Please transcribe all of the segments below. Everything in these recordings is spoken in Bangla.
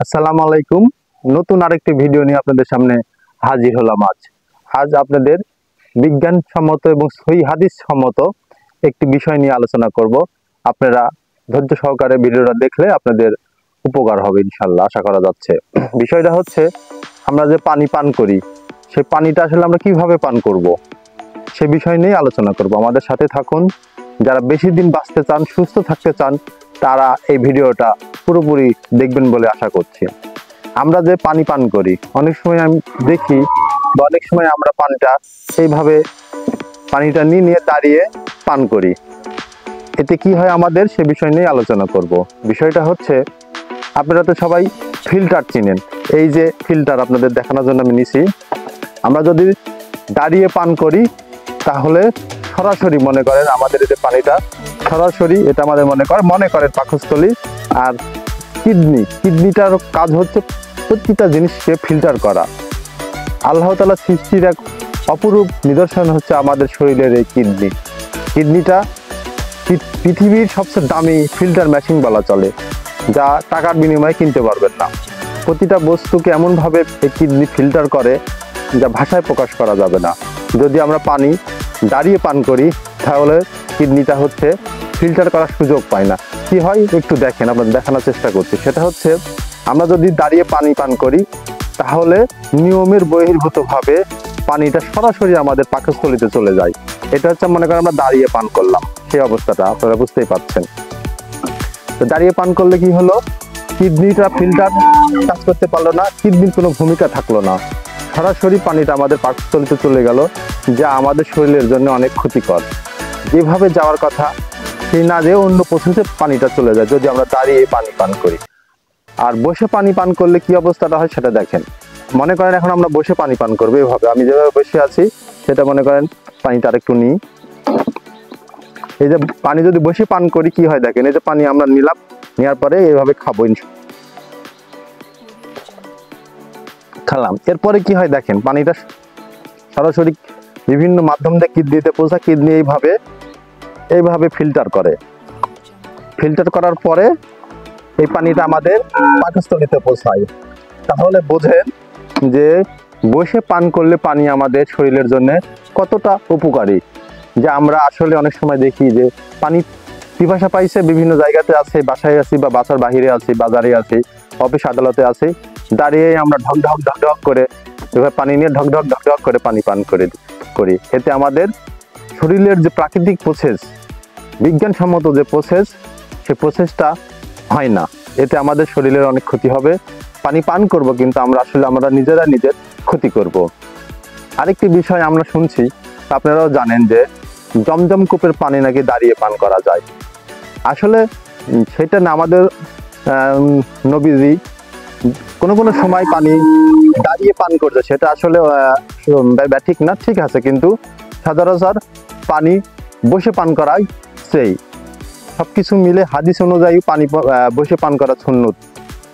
আসসালামু আলাইকুম। নতুন আরেকটি ভিডিও নিয়ে আপনাদের সামনে হাজির হলাম। আজ আপনাদের বিজ্ঞানসম্মত এবং সহিহ হাদিস সম্মত একটি বিষয় নিয়ে আলোচনা করব। আপনারা ধৈর্য সহকারে ভিডিওটা দেখলে আপনাদের উপকার হবে ইনশাআল্লাহ, আশা করা যাচ্ছে। বিষয়টা হচ্ছে, আমরা যে পানি পান করি, সেই পানিটা আসলে আমরা কিভাবে পান করব, সে বিষয় নিয়ে আলোচনা করব। আমাদের সাথে থাকুন। যারা বেশি দিন বাঁচতে চান, সুস্থ থাকতে চান, তারা এই ভিডিওটা পুরোপুরি দেখবেন বলে আশা করছি। আমরা যে পানি পান করি, অনেক সময় আমি দেখি বা অনেক সময় আমরা পানিটা নিয়ে দাঁড়িয়ে পান করি। এতে কি হয় আমাদের, সে বিষয় নিয়ে আলোচনা করব। বিষয়টা হচ্ছে, আপনারা তো সবাই ফিল্টার চিনেন। এই যে ফিল্টার আপনাদের দেখানোর জন্য আমি নিছি। আমরা যদি দাঁড়িয়ে পান করি, তাহলে সরাসরি মনে করেন আমাদের এই যে পানিটা সরাসরি, এটা আমাদের মনে করেন পাকস্থলী। আর কিডনিটার কাজ হচ্ছে প্রতিটা জিনিসকে ফিল্টার করা। আল্লাহ তাআলা সৃষ্টির এক অপরূপ নিদর্শন হচ্ছে আমাদের শরীরের এই কিডনিটা পৃথিবীর সবচেয়ে দামি ফিল্টার মেশিন বলা চলে, যা টাকার বিনিময়ে কিনতে পারবেন না। প্রতিটা বস্তুকে এমনভাবে এই কিডনি ফিল্টার করে, যা ভাষায় প্রকাশ করা যাবে না। যদি আমরা পানি দাঁড়িয়ে পান করি, তাহলে কিডনিটা হচ্ছে ফিল্টার করার সুযোগ পায় না। কি হয় একটু দেখেন, আপনাদের দেখানোর চেষ্টা করছি। সেটা হচ্ছে, আমরা যদি দাঁড়িয়ে পানি পান করি, তাহলে নিয়মের বহির্ভূতভাবে পানিটা সরাসরি আমাদের পাকস্থলীতে চলে যায়। এটা হচ্ছে মনে করেন আমরা দাঁড়িয়ে পান করলাম, সেই অবস্থাটা আপনারা বুঝতেই পারছেন। তো দাঁড়িয়ে পান করলে কি হলো, কিডনিটা ফিল্টার কাজ করতে পারলো না, কিডনির কোনো ভূমিকা থাকলো না, সরাসরি পানিটা আমাদের পাকস্থলীতে চলে গেল, যা আমাদের শরীরের জন্য অনেক ক্ষতিকর। যেভাবে যাওয়ার কথা সেই না যেয়ে অন্য প্রসেসে পানিটা চলে যায় যদি আমরা দাঁড়িয়ে পানি পান করি। আর বসে পানি পান করলে কি অবস্থাটা হয় সেটা দেখেন। মনে করেন এখন আমরা বসে পানি পান করবো, এইভাবে আমি যেভাবে বসে আছি, সেটা মনে করেন পানিটা আরেকটু নিই। এই যে পানি যদি বসে পান করি, কি হয় দেখেন, এই যে পানি আমরা নিলাম, নেওয়ার পরে এইভাবে খেলাম। এরপরে কি হয় দেখেন, পানিটা সরাসরি বিভিন্ন মাধ্যম দিয়ে কিডনিতে পৌঁছা, কিডনি এইভাবে ফিল্টার করার পরে এই পানিটা আমাদের পাকস্থলীতে পৌঁছায়। তাহলে বোঝেন যে বসে পান করলে পানি আমাদের শরীরের জন্য কতটা উপকারী। যে আমরা আসলে অনেক সময় দেখি যে পানি পিপাসা পাইছে, বিভিন্ন জায়গাতে আছে, বাসায় আছি বা বাসার বাহিরে আছি, বাজারে আছি, অফিস আদালতে আছি, দাঁড়িয়ে আমরা ঢক করে এভাবে পানি নিয়ে ঢক করে পানি পান করি। এতে আমাদের শরীরের যে প্রাকৃতিক প্রসেস, বিজ্ঞানসম্মত যে প্রসেস, সে প্রসেসটা হয় না। এতে আমাদের শরীরের অনেক ক্ষতি হবে। পানি পান করব, কিন্তু আমরা নিজের ক্ষতি করব। আরেকটি বিষয় আমরা শুনছি, আপনারাও জানেন যে জমজম কূপের পানি নাকি দাঁড়িয়ে পান করা যায়। আসলে সেটা না, আমাদের নবীজি কোনো সময় পানি দাঁড়িয়ে পান করছে, সেটা আসলে ঠিক না, ঠিক আছে, কিন্তু সচরাচর পানি বসে পান করাই সেই সবকিছু মিলে হাদিস অনুযায়ী পানি বসে পান করা সুন্নত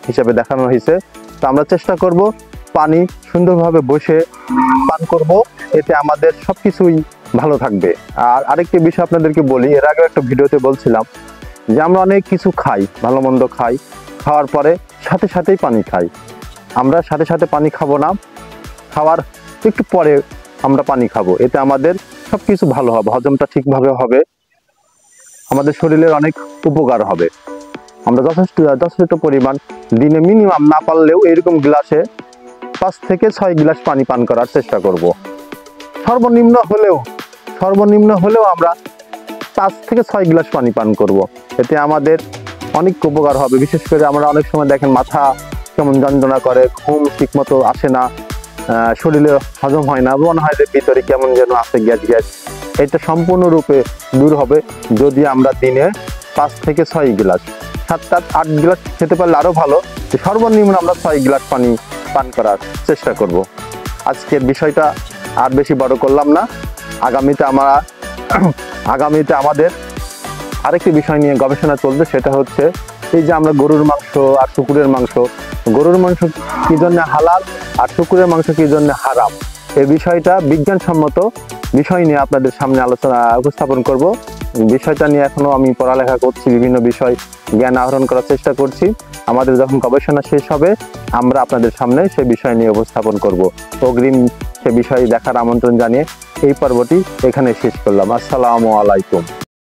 হিসেবে দেখানো হয়েছে। তো আমরা চেষ্টা করব পানি সুন্দরভাবে বসে পান করব, এতে আমাদের সবকিছুই ভালো থাকবে। আর আরেকটি বিষয় আপনাদেরকে বলি, এর আগে একটা ভিডিওতে বলছিলাম যে আমরা অনেক কিছু খাই, ভালো মন্দ খাই, খাওয়ার পরে সাথেই পানি খাই। আমরা সাথে পানি খাবো না, খাওয়ার একটু পরে আমরা পানি খাবো। এতে আমাদের সবকিছু ভালো হবে, হজমটা ঠিকভাবে হবে, আমাদের শরীরের অনেক উপকার হবে। আমরা যথেষ্ট পরিমাণ দিনে মিনিমাম না পারলেও এরকম গ্লাসে 5 থেকে 6 গ্লাস পানি পান করার চেষ্টা করব। সর্বনিম্ন হলেও আমরা 5 থেকে 6 গ্লাস পানি পান করব। এতে আমাদের অনেক উপকার হবে। বিশেষ করে আমরা অনেক সময় দেখেন মাথা কেমন যন্ত্রণা করে, ঘুম ঠিক মতো আসে না, শরীরে হজম হয় না, মনে হয় যে ভিতরে কেমন যেন আছে গ্যাস। এটা সম্পূর্ণরূপে দূর হবে যদি আমরা দিনে 5 থেকে 6 গ্লাস, 7-8 গ্লাস খেতে পারলে আরো ভালো, সর্বনিম্ন আমরা 6 গ্লাস পানি পান করার চেষ্টা করব। আজকের বিষয়টা আর বেশি বড় করলাম না। আগামীতে আমাদের আরেকটি বিষয় নিয়ে গবেষণা চলবে। সেটা হচ্ছে, এই যে আমরা গরুর মাংস আর শুকুরের মাংস, গরুর মাংস কি জন্য হালাল আর শুকুরের মাংস কি জন্য হারাম, এই বিষয়টা বিজ্ঞানসম্মত বিষয় নিয়ে আপনাদের সামনে আলোচনা উপস্থাপন করব। বিষয়টা নিয়ে এখনো আমি পড়ালেখা করছি, বিভিন্ন বিষয় জ্ঞান আহরণ করার চেষ্টা করছি। আমাদের যখন গবেষণা শেষ হবে আমরা আপনাদের সামনে সেই বিষয় নিয়ে উপস্থাপন করব। অগ্রিম সে বিষয় দেখার আমন্ত্রণ জানিয়ে এই পর্বটি এখানে শেষ করলাম। আসসালামু আলাইকুম।